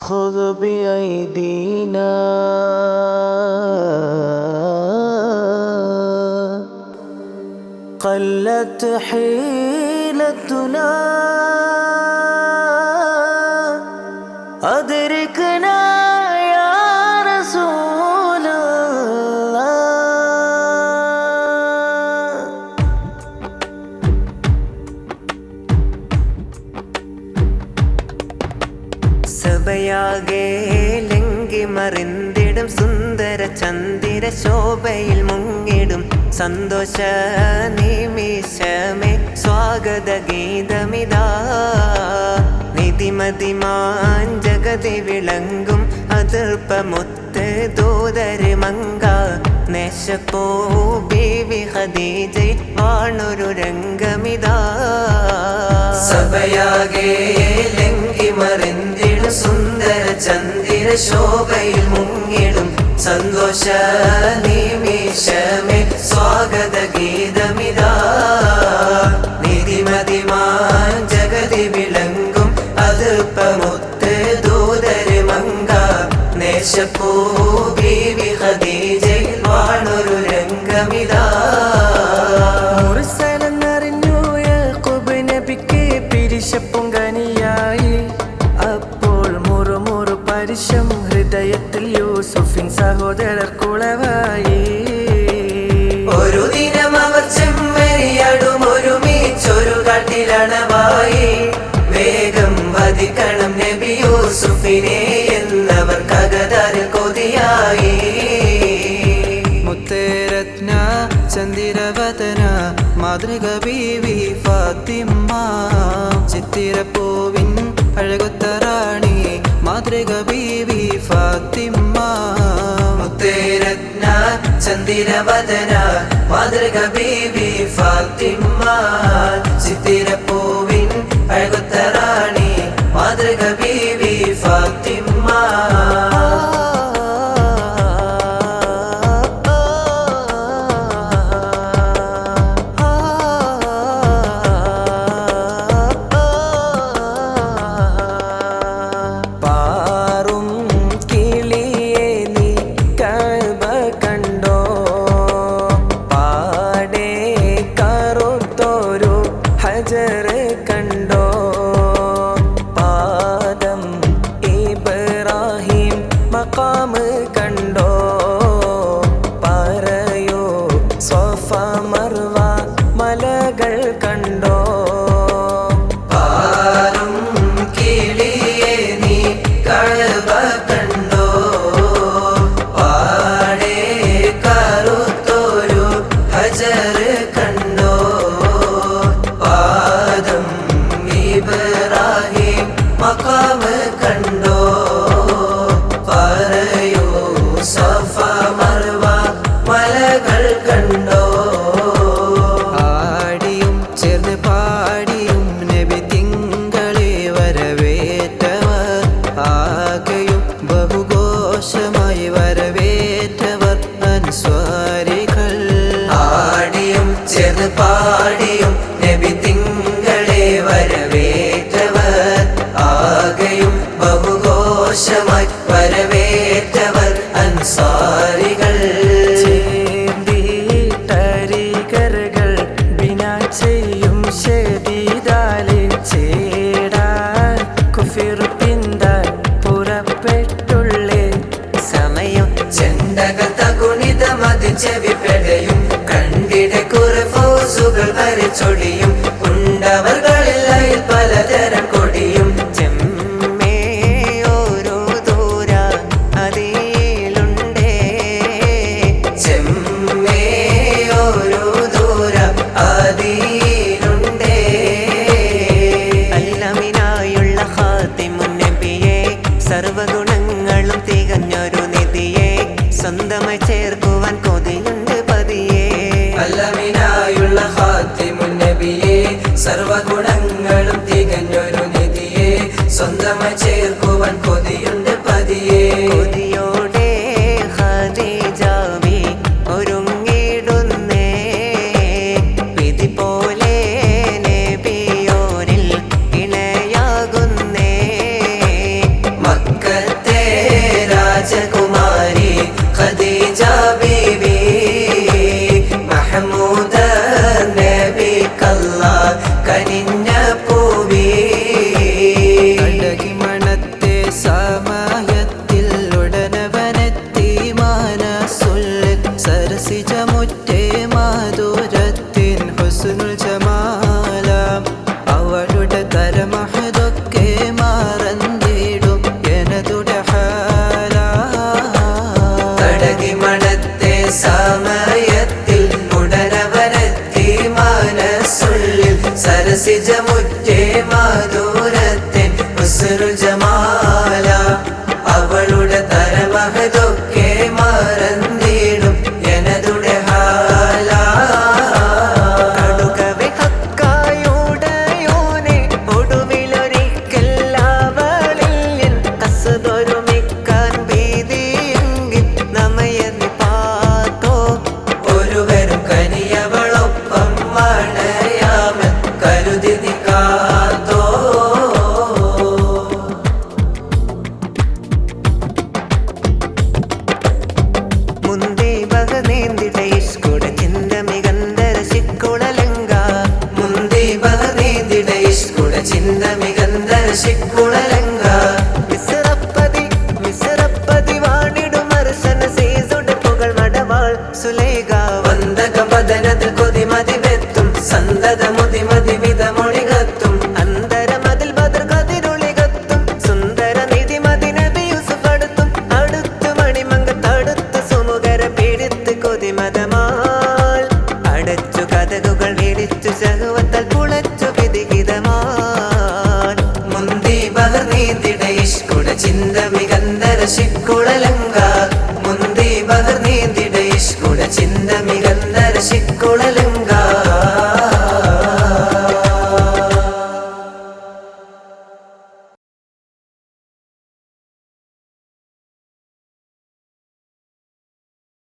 خذ بأيدينا قلت حيلتنا أدركنا يا رسول الله. സഭയാകെ ലംഘി മറിന്തിടും സുന്ദര ചന്ദിര ശോഭയിൽ മുങ്ങിടും സന്തോഷ നിമിഷമേ സ്വാഗത ഗീതമിതാ. നിധിമതിമാൻ ജഗതി വിളങ്ങും അതിർപ്പമൊത്ത് ദൂതര് മങ്ക നേശപ്പോ ബീവി ഖദീജ വാണൊരു രംഗമിതാ. സഭയാകെ ലംഘി മറിന്തിടും സുന്ദര ചന്ദിര ശോഭയിൽ മുങ്ങിടും സന്തോഷ നിമിഷമേ സ്വാഗത ഗീതമിതാ. നിധിമതിമാൻ ജഗതി വിളങ്ങും അതിർപ്പമൊത്ത് ദൂതര് മങ്ക നേശപ്പൂ ബീവി ഖദീജയിൽ വാണൊരു രംഗമിതാ. മുർസലെന്നറിഞ്ഞു യാക്കൂബ് നബിക്ക് പിരിശപ്പൊങ്കനിയായി. അപ്പോൾ മുറുമുറു പരിശം ഹൃദയത്തിൽ യൂസുഫിൻ സഹോദരർ കുളവായി. ഒരു ദിനം അവർ ചെമ്മരിയാടും ഒരുമിച്ചൊരു കാട്ടിലണവായി. വേഗം വധിക്കണം നബി യൂസുഫിനെ എന്നവർ കഗതാരിൽ കൊതിയായി. മുത്തേരത്ന ചന്ദിരവദന മാതൃക ബീവി ഫാത്തിമ്മ. ചിത്തിരപ്പൂവിൻ അഴകൊത്ത റാണി മാതൃക ബീവി ഫാത്തിമ്മ. മുത്തേരത്ന ചന്ദിരവദന മാതൃക ബീവി ഫാത്തിമ്മ. ചിത്തിരപ്പൂവിൻ അഴകൊത്ത റാണി മാതൃക ബീവി ഫാത്തിമ്മ. പാറും കിളിയെ നീ കഅബ കണ്ടോ. പാടെ കറുത്തൊരു ഹജർ കണ്ടോ. പാദം ഇബ്രാഹിം മഖാം കണ്ടോ. പറയോ സ്വഫ മർവ മലകൾ കണ്ടോ. പാറും കിളിയെ നീ കഅബ കണ്ടോ. പാടെ കറുത്തൊരു ഹജർ കണ്ടോ. പാദം ഇബ്രാഹിം മഖാം കണ്ടോ. പറയോ സഫ മർവ മലകൾ കണ്ടോ. ആടിയും ചേർന്ന് പാടിയും നബി തിങ്കളെ വരവേറ്റവർ. ആകെയും ബഹുഘോഷമായി വരവേറ്റവർ അൻസ്വാരികൾ. ആടിയും ചേർന്ന് പാടിയും നബി തിങ്കളെ വരവേറ്റവർ. ആകെയും ബഹുഘോഷമായി വരവേറ്റവർ അൻസാരികൾ. ചേർന്നിട്ടരികറുകൾ ബിനാ ചെയ്യും ഷദീദാലെ ചേടാൻ കുഫിർ പിന്താൻ പുറപ്പെട്ടുള്ളേ. സമയം ചെണ്ടകൾ തകുണിതമത് ചെവിപ്പെടയും കണ്ടിട കുറഫോസുകൾ വരച്ചൊടിയും ഉണ്ടവർകളിൽ പലതരം കൊടിയും. ചെമ്മേ ഓരോ ദൂര അതിലുണ്ടേ. ചെമ്മേ ഓരോ ദൂര അതിലുണ്ടേ. അല്ലമിനായുള്ള ഖാതിമുൻ നബിയെ സർവഗുണങ്ങളും തികഞ്ഞൊരു നിധിയെ സ്വന്തമായി ചേർക്കുവാൻ കൊതിയുണ്ട് പതിയെ. അല്ലമിനായുള്ള ഖാതിമുൻ നബിയെ സർവഗുണങ്ങളും തികഞ്ഞൊരു നിധിയെ സ്വന്തമായി ചേർക്കുവാൻ കൊതിയുണ്ട് പതിയെ. കൊതിയോടെ ഖദീജ ബി ഒരുങ്ങിടുന്നേ. വിധി പോലെ നബിയോരിൽ ഇണയാകുന്നേ. മക്ക മാധുരത്തിൻ ഹുസ്നുൽ ജമാലാം അവളുടെ തരമഹതൊക്കെ മറന്നിടും എനതുടെ ഹാലാ തടകി മണത്തെ സമയത്തിൽ ഉടനവനെത്തി മനസ്സുള്ളിൽ സരസിജമുറ്റേ മാധുരത്തിൻ ഹുസ്നുൽ ജമാല അവളുടെ തരമഹതൊക്കെ മറന്നിടും എനതുടെ ഹാല കടുകവെ ഹക്കായുടയോനെ ഒടുവിലൊരിക്കൽ അവളിൽ എൻ കസതൊരുമിക്കാൻ ഭീതിയെങ്കിൽ നമ്മയെന്നി പാത്തോ ഒരുവരും കനിയവളൊപ്പം മണയാമൻ കരുതി നീ കാത്തോ മുന്തേ ബഹനേന്തിട ഇഷ്കുട ചിന്തമികന്ധര ശിക്കുളലങ്ക മുന്തേ ബഹനേന്തിട ഇഷ്കുട ചിന്തമികന്ധര ശിക്കുളലങ്ക മിസ്റപ്പതി വാണിടും അർശന സീസുട പുകൾ മടവാൾ സുലേഖ വന്ദക പദനത്തിൽ കൊതിമതി വെത്തും സന്തത മുതിമതി വിധമൊഴികത്തും അന്തരമതിൽ ബദർ കതിരൊളികത്തും സുന്ദര നിധിമതി നബി യൂസുഫ് അടുത്തു മണിമങ്കത്തടുത്ത് സുമുഖര പീഡിത്ത് കൊതിമതമാൽ അടച്ചു കഥകുകൾ വീടിച്ചു ശഹുവത്താൽ പുളച്ചു വിധിഹിതമാൽ മുന്തി ബഹർനീന്തിട ഇഷ്കുട ചിന്തമികന്ധര ശിക്കുളലങ്ക മുന്തി ബഹർനീന്തിട ഇഷ്കുട ചിന്തമി